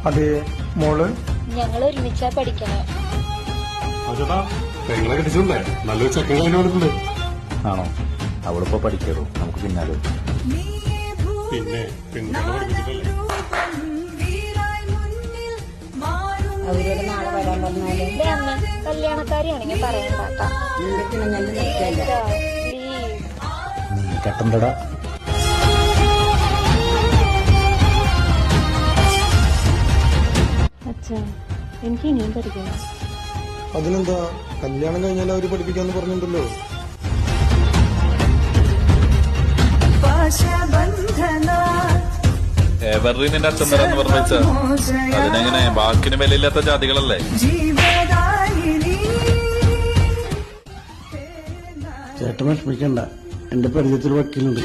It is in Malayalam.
അതെ മോള്. ഞങ്ങൾ ഒരുമിച്ചാ പഠിക്കണേ. പെങ്ങളെ കെട്ടിച്ചോണ്ടേ നല്ലൊരു ചെക്കൻ കഴിഞ്ഞോടുണ്ട്. ആണോ? അവളിപ്പോ പഠിക്കരുത്, നമുക്ക് പിന്നാലെ. പിന്നെ പെണ്ണുങ്ങളെ പഠിപ്പിച്ചിട്ടല്ലേ. അവരോട് നാളെ വരാൻ പറഞ്ഞാല് അമ്മ കല്യാണക്കാരിയാണെങ്കിൽ പറയണ്ടാട്ടാ. കെട്ടണ്ടടാ. അച്ഛാ, എനിക്ക് ഇനിയും പഠിക്കണം. അതിനെന്താ, കല്യാണം കഴിഞ്ഞാൽ അവര് പഠിപ്പിക്കാന്ന് പറഞ്ഞിട്ടുണ്ടല്ലോ. എവറി നിന്റെ അച്ഛൻ തരാന്ന് പറഞ്ഞു വെച്ചാ അതിനെങ്ങനെ വാക്കിന് വിലയില്ലാത്ത ജാതികളല്ലേ. ചേട്ടൻ വിഷമിക്കണ്ട, എന്റെ പരിചയത്തിൽ വക്കീലുണ്ട്.